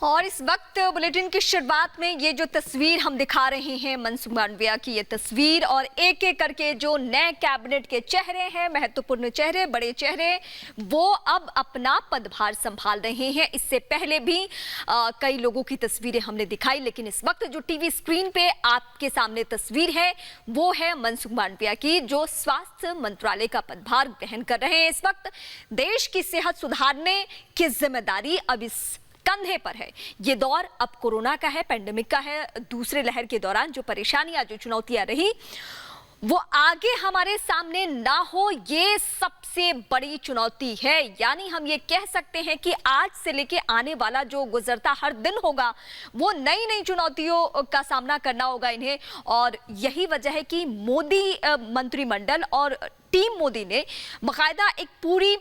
और इस वक्त बुलेटिन की शुरुआत में ये जो तस्वीर हम दिखा रहे हैं मनसुख मांडविया की, ये तस्वीर और एक एक करके जो नए कैबिनेट के चेहरे हैं, महत्वपूर्ण चेहरे, बड़े चेहरे, वो अब अपना पदभार संभाल रहे हैं। इससे पहले भी कई लोगों की तस्वीरें हमने दिखाई, लेकिन इस वक्त जो टीवी स्क्रीन पे आपके सामने तस्वीर है वो है मनसुख मांडविया की, जो स्वास्थ्य मंत्रालय का पदभार ग्रहण कर रहे हैं। इस वक्त देश की सेहत सुधारने की जिम्मेदारी अब इस कंधे पर है। ये दौर अब कोरोना का है, पैंडेमिक का है। दूसरे लहर के दौरान जो परेशानियां, जो चुनौतियां रही, वो आगे हमारे सामने ना हो, ये सबसे बड़ी चुनौती है। यानी हम ये कह सकते हैं कि आज से लेके आने वाला जो गुजरता हर दिन होगा, वो नई नई चुनौतियों का सामना करना होगा इन्हें। और यही वजह है कि मोदी मंत्रिमंडल और टीम मोदी ने बाकायदा एक पूरी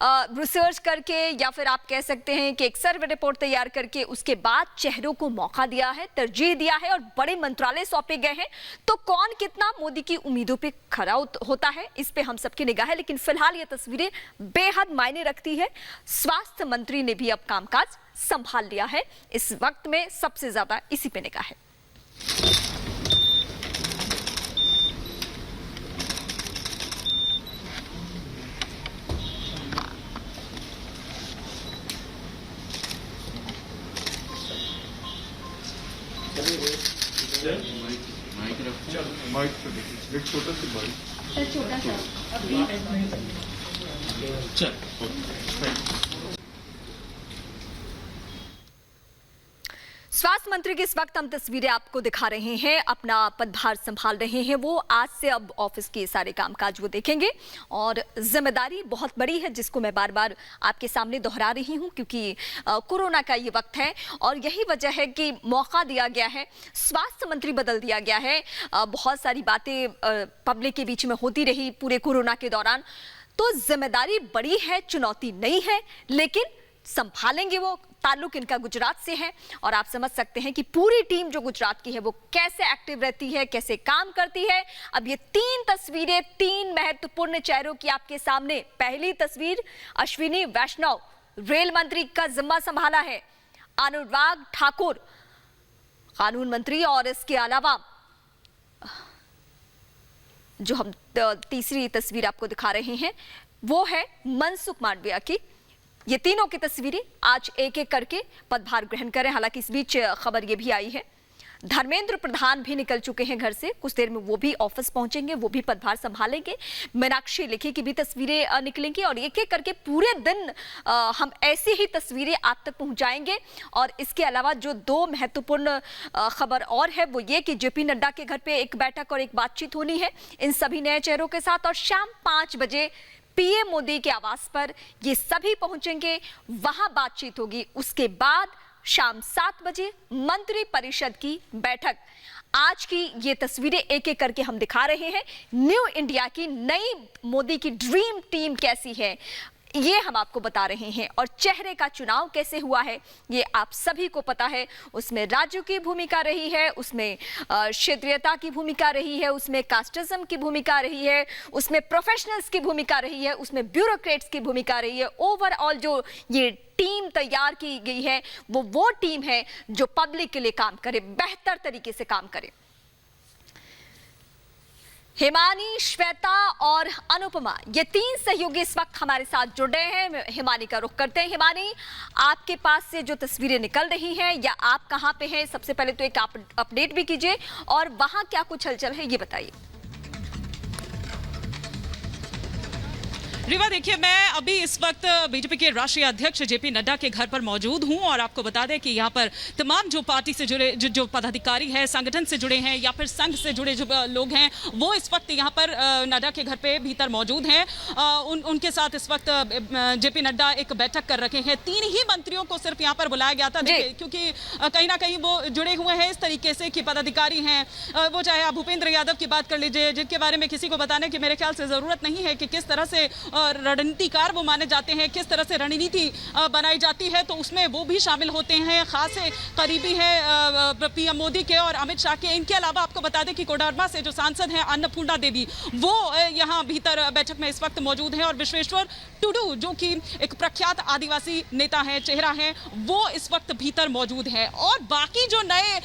रिसर्च करके, या फिर आप कह सकते हैं कि एक सर्वे रिपोर्ट तैयार करके उसके बाद चेहरों को मौका दिया है, तरजीह दिया है और बड़े मंत्रालय सौंपे गए हैं। तो कौन कितना मोदी की उम्मीदों पे खरा होता है, इस पे हम सबकी निगाह है। लेकिन फिलहाल ये तस्वीरें बेहद मायने रखती है। स्वास्थ्य मंत्री ने भी अब कामकाज संभाल लिया है। इस वक्त में सबसे ज्यादा इसी पे निगाह है। माइक तो देखिए, एक छोटा सा माइक, छोटा सा स्वास्थ्य मंत्री की इस वक्त हम तस्वीरें आपको दिखा रहे हैं, अपना पदभार संभाल रहे हैं। वो आज से अब ऑफिस के सारे कामकाज वो देखेंगे और जिम्मेदारी बहुत बड़ी है, जिसको मैं बार बार आपके सामने दोहरा रही हूं, क्योंकि कोरोना का ये वक्त है और यही वजह है कि मौका दिया गया है, स्वास्थ्य मंत्री बदल दिया गया है। बहुत सारी बातें पब्लिक के बीच में होती रही पूरे कोरोना के दौरान, तो जिम्मेदारी बड़ी है, चुनौती नहीं है, लेकिन संभालेंगे वो। ताल्लुक इनका गुजरात से है और आप समझ सकते हैं कि पूरी टीम जो गुजरात की है वो कैसे एक्टिव रहती है, कैसे काम करती है। अब ये तीन तस्वीरें, तीन महत्वपूर्ण चेहरों की आपके सामने। पहली तस्वीर, अश्विनी वैष्णव रेल मंत्री का जिम्मा संभाला है, अनुराग ठाकुर कानून मंत्री, और इसके अलावा जो हम तीसरी तस्वीर आपको दिखा रहे हैं वो है मनसुख मांडविया की। ये तीनों की तस्वीरें आज एक एक करके पदभार ग्रहण करें। हालांकि इस बीच खबर ये भी आई है, धर्मेंद्र प्रधान भी निकल चुके हैं घर से, कुछ देर में वो भी ऑफिस पहुंचेंगे, वो भी पदभार संभालेंगे। मीनाक्षी लेखी की भी तस्वीरें निकलेंगी और एक एक करके पूरे दिन हम ऐसी ही तस्वीरें आप तक पहुंचाएंगे। और इसके अलावा जो दो महत्वपूर्ण खबर और है वो ये कि जेपी नड्डा के घर पे एक बैठक और एक बातचीत होनी है इन सभी नए चेहरों के साथ, और शाम 5 बजे पीएम मोदी के आवास पर ये सभी पहुंचेंगे, वहां बातचीत होगी। उसके बाद शाम 7 बजे मंत्री परिषद की बैठक। आज की ये तस्वीरें एक एक करके हम दिखा रहे हैं। न्यू इंडिया की, नई मोदी की ड्रीम टीम कैसी है ये हम आपको बता रहे हैं, और चेहरे का चुनाव कैसे हुआ है ये आप सभी को पता है। उसमें राज्यों की भूमिका रही है, उसमें क्षेत्रीयता की भूमिका रही है, उसमें कास्टिज्म की भूमिका रही है, उसमें प्रोफेशनल्स की भूमिका रही है, उसमें ब्यूरोक्रेट्स की भूमिका रही है। ओवरऑल जो ये टीम तैयार की गई है वो टीम है जो पब्लिक के लिए काम करे, बेहतर तरीके से काम करे। हिमानी, श्वेता और अनुपमा, ये तीन सहयोगी इस वक्त हमारे साथ जुड़े हैं। हिमानी का रुख करते हैं। हिमानी, आपके पास से जो तस्वीरें निकल रही हैं, या आप कहां पे हैं, सबसे पहले तो एक अपडेट भी कीजिए, और वहां क्या कुछ हलचल है ये बताइए। रीवा, देखिए, मैं अभी इस वक्त बीजेपी के राष्ट्रीय अध्यक्ष जेपी नड्डा के घर पर मौजूद हूं, और आपको बता दें कि यहां पर तमाम जो पार्टी से जुड़े जो पदाधिकारी हैं, संगठन से जुड़े हैं या फिर संघ से जुड़े जो लोग हैं, वो इस वक्त यहां पर नड्डा के घर पे भीतर मौजूद हैं। उनके साथ इस वक्त जेपी नड्डा एक बैठक कर रखे हैं। 3 ही मंत्रियों को सिर्फ यहाँ पर बुलाया गया था, क्योंकि कहीं ना कहीं वो जुड़े हुए हैं इस तरीके से कि पदाधिकारी हैं, वो चाहे आप भूपेंद्र यादव की बात कर लीजिए, जिनके बारे में किसी को बताने की मेरे ख्याल से जरूरत नहीं है कि किस तरह से रणनीतिकार वो माने जाते हैं, किस तरह से रणनीति बनाई जाती है, तो उसमें वो भी शामिल होते हैं। खास करीबी है पीएम मोदी के और अमित शाह के। इनके अलावा आपको बता दें कि कोडरमा से जो सांसद हैं अन्नपूर्णा देवी, वो यहाँ भीतर बैठक में इस वक्त मौजूद हैं, और विश्वेश्वर टुडू जो कि एक प्रख्यात आदिवासी नेता है, चेहरा है, वो इस वक्त भीतर मौजूद है। और बाकी जो नए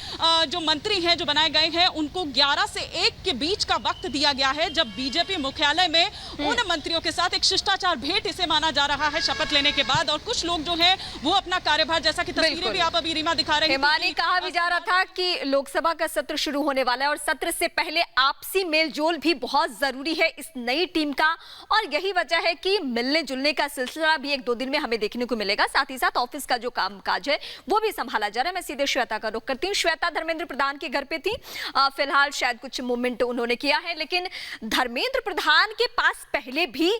जो मंत्री हैं जो बनाए गए हैं, उनको 11 से 1 के बीच का वक्त दिया गया है, जब बीजेपी मुख्यालय में उन मंत्रियों के साथ एक शिष्टाचार भेंट इसे माना जा रहा है शपथ लेने के बाद। और कुछ लोग जो हैं वो अपना कार्यभार, जैसा कि तस्वीरें भी आप अभी रीमा दिखा रही हिमानी, कहा भी जा रहा था कि लोकसभा का सत्र शुरू होने वाला है और सत्र से पहले आपसी मेलजोल भी बहुत जरूरी है इस नई टीम का, और यही वजह है कि मिलने जुलने का सिलसिला भी 1-2 दिन में हमें देखने को मिलेगा। साथ ही साथ ऑफिस का जो कामकाज है वो भी संभाला जा रहा है। मैं सीधे श्वेता का रुख करती हूँ। श्वेता, धर्मेंद्र प्रधान के घर पे थी, फिलहाल शायद कुछ मूवमेंट उन्होंने किया है, लेकिन धर्मेंद्र प्रधान के पास पहले भी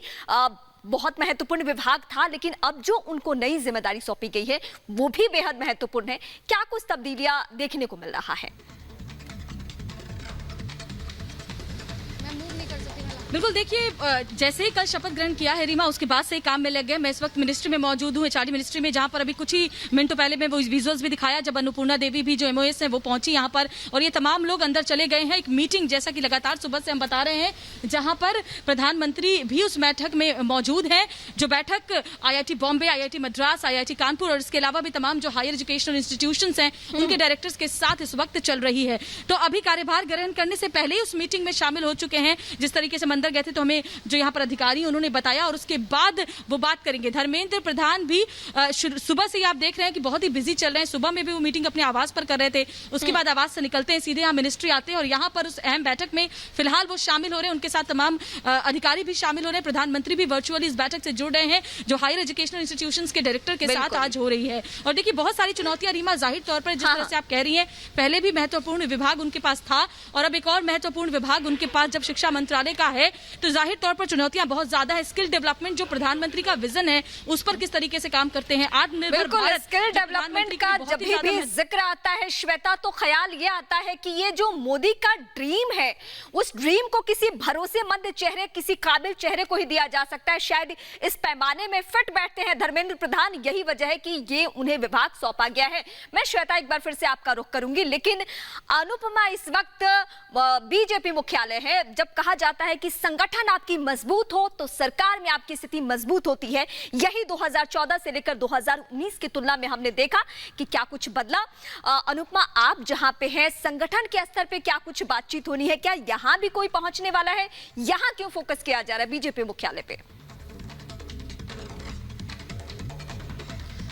बहुत महत्वपूर्ण विभाग था, लेकिन अब जो उनको नई जिम्मेदारी सौंपी गई है वो भी बेहद महत्वपूर्ण है। क्या कुछ तब्दीलियां देखने को मिल रहा है? बिल्कुल, देखिए जैसे ही कल शपथ ग्रहण किया है रीमा, उसके बाद से ही काम में लग गए। मैं इस वक्त मिनिस्ट्री में मौजूद हूँ, एचआरडी मिनिस्ट्री में, जहाँ पर अभी कुछ ही मिनटों पहले मैं वो विजुअल्स भी दिखाया जब अन्नपूर्णा देवी भी जो एमओएस है वो पहुंची यहाँ पर, और ये तमाम लोग अंदर चले गए हैं। एक मीटिंग जैसा कि लगातार सुबह से हम बता रहे हैं, जहाँ पर प्रधानमंत्री भी उस बैठक में मौजूद है। जो बैठक IIT Bombay, IIT Madras, IIT Kanpur और इसके अलावा भी तमाम जो हायर एजुकेशनल इंस्टीट्यूशन हैं उनके डायरेक्टर्स के साथ इस वक्त चल रही है। तो अभी कार्यभार ग्रहण करने से पहले ही उस मीटिंग में शामिल हो चुके हैं। जिस तरीके से हम अंदर गए थे तो हमें जो यहाँ पर अधिकारी उन्होंने बताया, और उसके बाद वो बात करेंगे। धर्मेंद्र प्रधान भी सुबह से ही आप देख रहे हैं कि बहुत ही बिजी चल रहे हैं। सुबह में भी वो मीटिंग अपने आवास पर कर रहे थे, उसके बाद आवास से निकलते हैं सीधे यहाँ मिनिस्ट्री आते हैं, और यहाँ पर उस अहम बैठक में फिलहाल वो शामिल हो रहे हैं। उनके साथ तमाम अधिकारी भी शामिल हो रहे हैं। प्रधानमंत्री भी वर्चुअली इस बैठक से जुड़ रहे हैं, जो हायर एजुकेशनल इंस्टीट्यूशंस के डायरेक्टर के साथ आज हो रही है। और देखिए बहुत सारी चुनौतियां रीमा, जाहिर तौर पर जिस तरह से आप कह रही हैं, पहले भी महत्वपूर्ण विभाग उनके पास था और अब एक और महत्वपूर्ण विभाग उनके पास जब शिक्षा मंत्रालय का है, तो जाहिर तौर पर चुनौतियां बहुत ज्यादा है। स्किल डेवलपमेंट जो प्रधानमंत्री का विजन है उस पर किस तरीके से काम करते हैं, आत्मनिर्भर भारत, स्किल डेवलपमेंट का जब भी जिक्र आता है श्वेता, तो ख्याल ये आता है कि ये जो मोदी का ड्रीम है, उस ड्रीम को किसी भरोसेमंद चेहरे, किसी काबिल चेहरे को ही दिया जा सकता है। शायद इस पैमाने में फिट बैठते हैं धर्मेंद्र प्रधान, यही वजह है कि ये उन्हें विभाग सौंपा गया है। मैं श्वेता एक बार फिर से आपका रुख करूंगी, लेकिन अनुपमा, इस वक्त बीजेपी मुख्यालय है। जब कहा जाता है कि संगठन आपकी मजबूत हो तो सरकार में आपकी स्थिति मजबूत होती है, यही 2014 से लेकर 2019 की तुलना में हमने देखा कि क्या कुछ बदला। अनुपमा, आप जहां पे हैं, संगठन के स्तर पे क्या कुछ बातचीत होनी है? क्या यहां भी कोई पहुंचने वाला है? यहां क्यों फोकस किया जा रहा है बीजेपी मुख्यालय पे?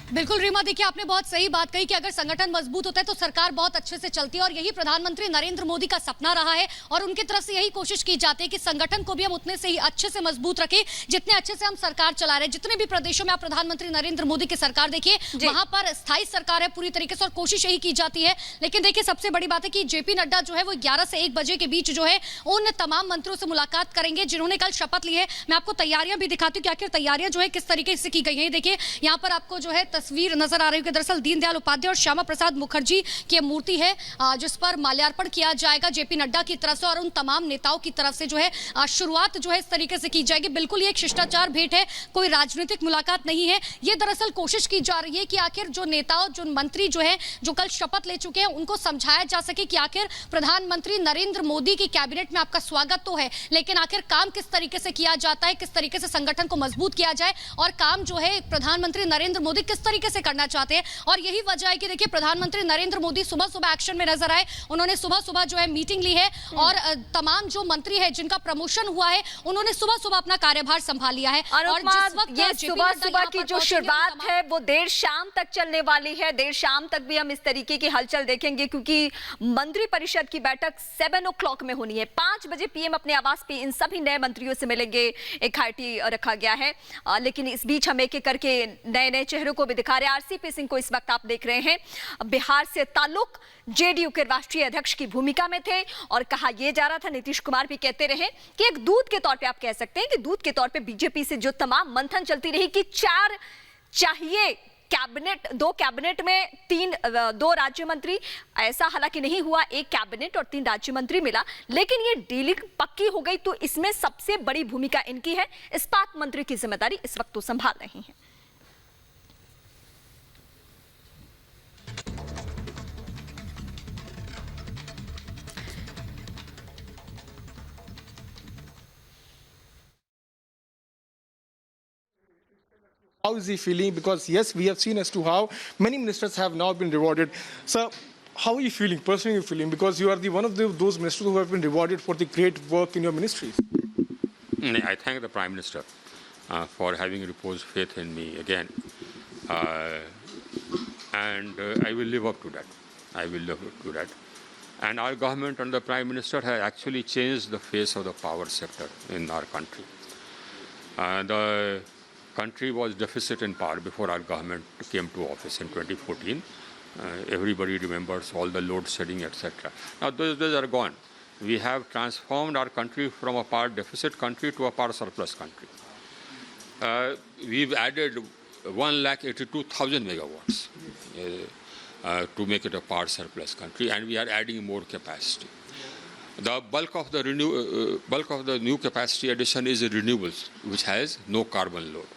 बिल्कुल रीमा, देखिए आपने बहुत सही बात कही कि अगर संगठन मजबूत होता है तो सरकार बहुत अच्छे से चलती है, और यही प्रधानमंत्री नरेंद्र मोदी का सपना रहा है, और उनकी तरफ से यही कोशिश की जाती है कि संगठन को भी हम उतने से ही अच्छे से मजबूत रखें जितने अच्छे से हम सरकार चला रहे हैं। जितने भी प्रदेशों में आप प्रधानमंत्री नरेंद्र मोदी की सरकार देखिए, वहां पर स्थायी सरकार है पूरी तरीके से, और कोशिश यही की जाती है। लेकिन देखिए सबसे बड़ी बात है कि जेपी नड्डा जो है वो 11 से 1 बजे के बीच जो है उन तमाम मंत्रियों से मुलाकात करेंगे जिन्होंने कल शपथ ली है। मैं आपको तैयारियां भी दिखाती हूँ कि आखिर तैयारियां जो है किस तरीके से की गई है। देखिए यहाँ पर आपको जो है तस्वीर नजर आ रही है कि दरअसल दीनदयाल उपाध्याय और श्यामा प्रसाद मुखर्जी की मूर्ति है जिस पर माल्यार्पण किया जाएगा जेपी नड्डा की तरफ से, और उन तमाम नेताओं की तरफ से जो है शुरुआत जो है इस तरीके से की जाएगी। बिल्कुल ये एक शिष्टाचार भेंट है, कोई राजनीतिक मुलाकात नहीं है। ये दरअसल कोशिश की जा रही है कि आखिर जो नेताओं, जो मंत्री जो है जो कल शपथ ले चुके हैं, उनको समझाया जा सके कि आखिर प्रधानमंत्री नरेंद्र मोदी की कैबिनेट में आपका स्वागत तो है, लेकिन आखिर काम किस तरीके से किया जाता है, किस तरीके से संगठन को मजबूत किया जाए, और काम जो है प्रधानमंत्री नरेंद्र मोदी किस तरीके से करना चाहते हैं। और यही वजह है कि देखिए प्रधानमंत्री नरेंद्र मोदी सुबह सुबह एक्शन में नजर आए। उन्होंने सुबह सुबह जो है मीटिंग ली है, और तमाम जो मंत्री है जिनका प्रमोशन हुआ है उन्होंने सुबह सुबह अपना कार्यभार संभाल लिया है। और जिस वक्त ये सुबह सुबह की जो शुरुआत है वो देर शाम तक चलने वाली है। देर शाम तक भी हम इस तरीके की हलचल देखेंगे, क्योंकि मंत्री परिषद की बैठक 7 o'clock में होनी है। 5 बजे पीएम अपने आवास पे इन सभी नए मंत्रियों से मिलेंगे। एक हाईटी रखा गया है, लेकिन इस बीच हम एक एक करके नए नए चेहरों को भी दिखा रहे हैं। आरसीपी सिंह को इस वक्त आप देख रहे हैं, बिहार से ताल्लुक, जेडीयू के राष्ट्रीय अध्यक्ष की भूमिका में थे, और कहा यह जा रहा था, नीतीश कुमार भी कहते रहे कि एक दूत के तौर पे आप कह सकते हैं कि दूत के तौर पे बीजेपी से जो तमाम मंथन चलती रही कि 4 चाहिए कैबिनेट, 2 कैबिनेट में 2 राज्य मंत्री, ऐसा हालांकि नहीं हुआ, 1 कैबिनेट और 3 राज्य मंत्री मिला, लेकिन ये डीलिंग पक्की हो गई। तो इसमें सबसे बड़ी भूमिका इनकी है। इस्पात मंत्री की जिम्मेदारी इस वक्त तो संभाल रही है। How is he feeling? Because yes, we have seen as to how many ministers have now been rewarded. Sir, how are you feeling, personally feeling? Because you are one of those ministers who have been rewarded for the great work in your ministries. I thank the Prime Minister for having reposed faith in me again. And I will live up to that. I will live up to that. And our government and the Prime Minister has actually changed the face of the power sector in our country. The country was deficit in power before our government came to office in 2014. Everybody remembers all the load shedding, etc. Now those days are gone. We have transformed our country from a power deficit country to a power surplus country. We've added 182,000 megawatts to make it a power surplus country, and we are adding more capacity. The bulk of the new capacity addition is renewables, which has no carbon load.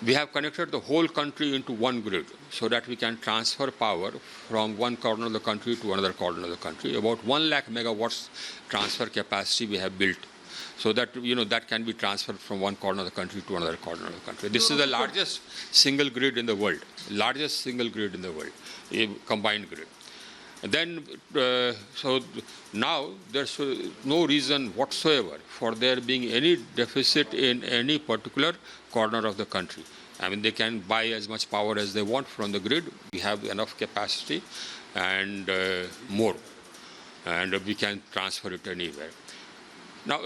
We have connected the whole country into one grid so that we can transfer power from one corner of the country to another corner of the country. About 1 lakh megawatts transfer capacity we have built, so that that can be transferred from one corner of the country to another corner of the country. This is the largest single grid in the world, a combined grid. And then, so now there's no reason whatsoever for there being any deficit in any particular corner of the country. I mean, they can buy as much power as they want from the grid. We have enough capacity and more, and we can transfer it anywhere. Now,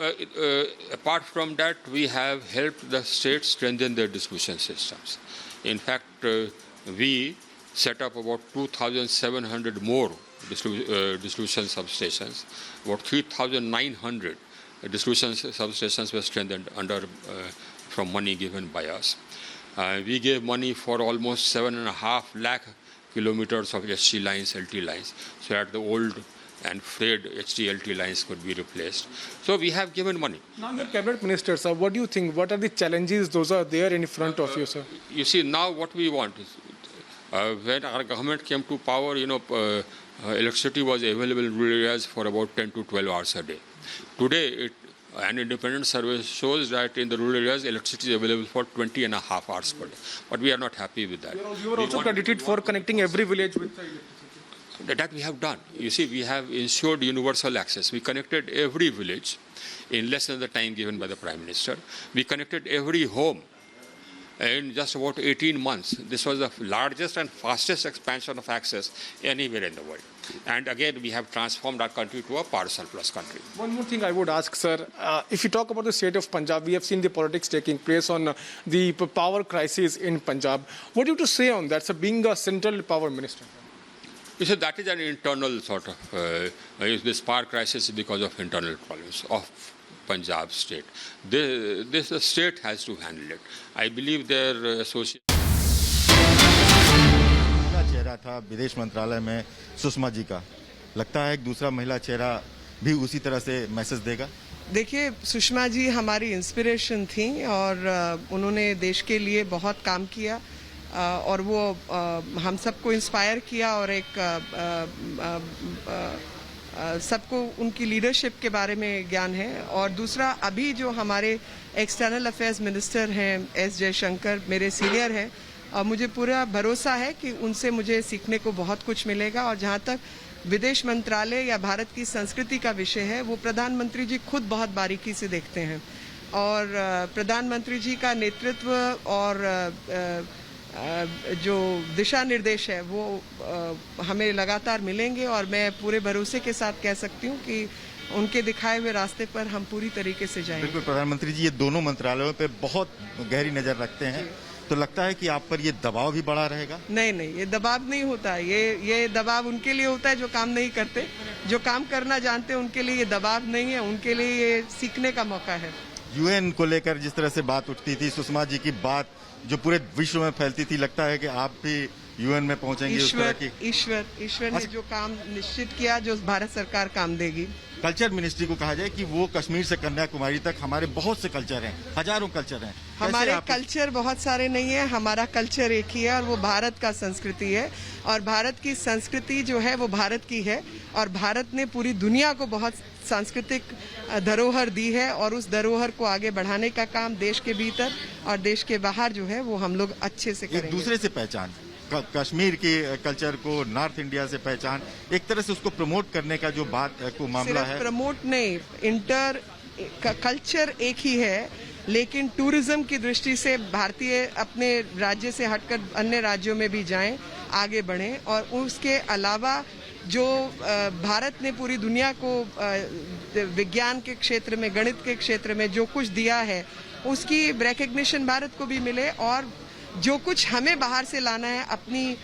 apart from that, we have helped the states strengthen their distribution systems. In fact, we set up about 2,700 more distribution substations. About 3,900 distribution substations were strengthened from money given by us. We gave money for almost 7.5 lakh kilometers of HT lines, LT lines, so that the old and frayed HT-LT lines could be replaced. So we have given money. Now, your cabinet minister, sir, what do you think? What are the challenges those are there in front of you, sir? You see, now what we want is, when our government came to power, electricity was available in rural areas for about 10 to 12 hours a day. Today, an independent survey shows that in the rural areas, electricity is available for 20.5 hours per day. But we are not happy with that. You are also credited for connecting every village with the electricity. That we have done. You see, we have ensured universal access. We connected every village in less than the time given by the Prime Minister. We connected every home in just about 18 months. This was the largest and fastest expansion of access anywhere in the world. And again, we have transformed our country to a power surplus country. One more thing I would ask, sir. If you talk about the state of Punjab, we have seen the politics taking place on the power crisis in Punjab. What do you have to say on that, sir, being a central power minister? You see, that is an internal sort of, this power crisis is because of internal problems of Punjab state. The state has to handle it. I believe their association. महिला चेहरा था विदेश मंत्रालय में सुषमा जी का, लगता है एक दूसरा महिला चेहरा भी उसी तरह से मैसेज देगा। देखिए, सुषमा जी हमारी इंस्पिरेशन थी और उन्होंने देश के लिए बहुत काम किया और वो हम सबको इंस्पायर किया और एक सबको उनकी लीडरशिप के बारे में ज्ञान है। और दूसरा, अभी जो हमारे एक्सटर्नल अफेयर्स मिनिस्टर हैं एस जयशंकर, मेरे सीनियर हैं, और मुझे पूरा भरोसा है कि उनसे मुझे सीखने को बहुत कुछ मिलेगा। और जहाँ तक विदेश मंत्रालय या भारत की संस्कृति का विषय है, वो प्रधानमंत्री जी खुद बहुत बारीकी से देखते हैं और प्रधानमंत्री जी का नेतृत्व और जो दिशा निर्देश है वो हमें लगातार मिलेंगे और मैं पूरे भरोसे के साथ कह सकती हूँ कि उनके दिखाए हुए रास्ते पर हम पूरी तरीके से जाएंगे। बिल्कुल, प्रधानमंत्री जी ये दोनों मंत्रालयों पे बहुत गहरी नजर रखते हैं, तो लगता है कि आप पर ये दबाव भी बढ़ा रहेगा? नहीं, ये दबाव नहीं होता। ये दबाव उनके लिए होता है जो काम नहीं करते। जो काम करना जानते हैं उनके लिए ये दबाव नहीं है, उनके लिए ये सीखने का मौका है। यूएन को लेकर जिस तरह से बात उठती थी, सुषमा जी की बात जो पूरे विश्व में फैलती थी, लगता है कि आप भी यूएन में पहुंचेंगे उस तरह की? ईश्वर ने जो काम निश्चित किया, जो भारत सरकार काम देगी। कल्चर मिनिस्ट्री को कहा जाए कि वो कश्मीर से कन्याकुमारी तक हमारे बहुत से कल्चर हैं, हजारों कल्चर हैं। हमारे कल्चर बहुत सारे नहीं है, हमारा कल्चर एक ही है और वो भारत का संस्कृति है। और भारत की संस्कृति जो है वो भारत की है और भारत ने पूरी दुनिया को बहुत सांस्कृतिक धरोहर दी है और उस धरोहर को आगे बढ़ाने का काम देश के भीतर और देश के बाहर जो है वो हम लोग अच्छे से करेंगे। एक दूसरे से पहचान, कश्मीर के कल्चर को नॉर्थ इंडिया से पहचान, एक तरह से उसको प्रमोट करने का जो बात को मामला है। प्रमोट नहीं, कल्चर एक ही है, लेकिन टूरिज्म की दृष्टि से भारतीय अपने राज्य से हटकर अन्य राज्यों में भी जाएं, आगे बढ़ें। और उसके अलावा जो भारत ने पूरी दुनिया को विज्ञान के क्षेत्र में, गणित के क्षेत्र में जो कुछ दिया है उसकी रिकग्निशन भारत को भी मिले और जो कुछ हमें बाहर से लाना है अपनी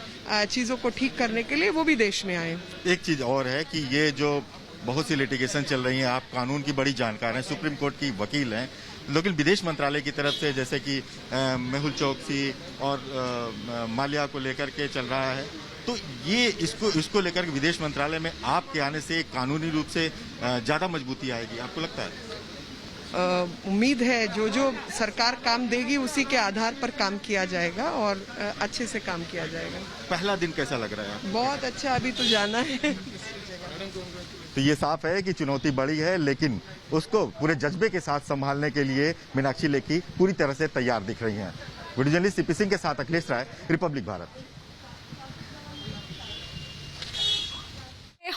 चीज़ों को ठीक करने के लिए वो भी देश में आए। एक चीज़ और है कि ये जो बहुत सी लिटिगेशन चल रही हैं, आप कानून की बड़ी जानकार हैं, सुप्रीम कोर्ट की वकील हैं, लेकिन विदेश मंत्रालय की तरफ से जैसे कि मेहुल चोकसी और माल्या को लेकर के चल रहा है, तो ये इसको लेकर के विदेश मंत्रालय में आपके आने से कानूनी रूप से ज़्यादा मजबूती आएगी, आपको लगता है? उम्मीद है जो सरकार काम देगी उसी के आधार पर काम किया जाएगा और अच्छे से काम किया जाएगा। पहला दिन कैसा लग रहा है? बहुत अच्छा, अभी तो जाना है। तो ये साफ है कि चुनौती बड़ी है, लेकिन उसको पूरे जज्बे के साथ संभालने के लिए मीनाक्षी लेखी पूरी तरह से तैयार दिख रही हैं। वीडियो जर्नलिस्ट सीपी सिंह के साथ अखिलेश राय, रिपब्लिक भारत।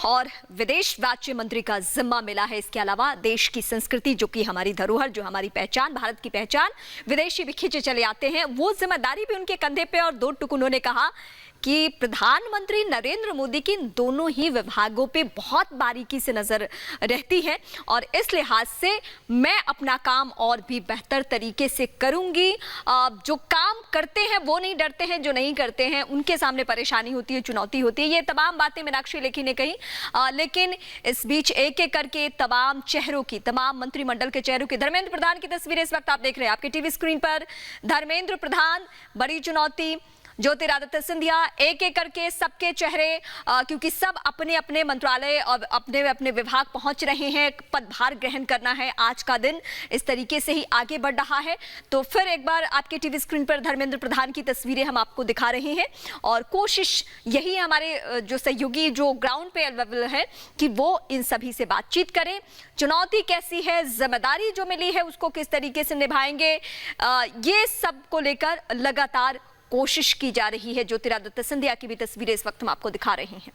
और विदेश राज्य मंत्री का जिम्मा मिला है। इसके अलावा देश की संस्कृति, जो कि हमारी धरोहर, जो हमारी पहचान, भारत की पहचान, विदेशी भी खींचे चले आते हैं, वो जिम्मेदारी भी उनके कंधे पे। और दो टुक उन्होंने कहा कि प्रधानमंत्री नरेंद्र मोदी की दोनों ही विभागों पे बहुत बारीकी से नजर रहती है और इस लिहाज से मैं अपना काम और भी बेहतर तरीके से करूंगी। जो काम करते हैं वो नहीं डरते हैं, जो नहीं करते हैं उनके सामने परेशानी होती है, चुनौती होती है। ये तमाम बातें मीनाक्षी लेखी ने कही। लेकिन इस बीच एक एक करके तमाम चेहरों की, तमाम मंत्रिमंडल के चेहरों की, धर्मेंद्र प्रधान की तस्वीरें इस वक्त आप देख रहे हैं आपके टीवी स्क्रीन पर। धर्मेंद्र प्रधान, बड़ी चुनौती, ज्योतिरादित्य सिंधिया, एक एक करके सबके चेहरे, क्योंकि सब अपने अपने मंत्रालय और अपने अपने विभाग पहुंच रहे हैं, पदभार ग्रहण करना है। आज का दिन इस तरीके से ही आगे बढ़ रहा है। तो फिर एक बार आपके टीवी स्क्रीन पर धर्मेंद्र प्रधान की तस्वीरें हम आपको दिखा रहे हैं और कोशिश यही है हमारे जो सहयोगी, जो ग्राउंड पे अवेलेबल है, कि वो इन सभी से बातचीत करें। चुनौती कैसी है, जिम्मेदारी जो मिली है उसको किस तरीके से निभाएंगे, ये सब को लेकर लगातार कोशिश की जा रही है। ज्योतिरादित्य सिंधिया की भी तस्वीरें इस वक्त हम आपको दिखा रहे हैं।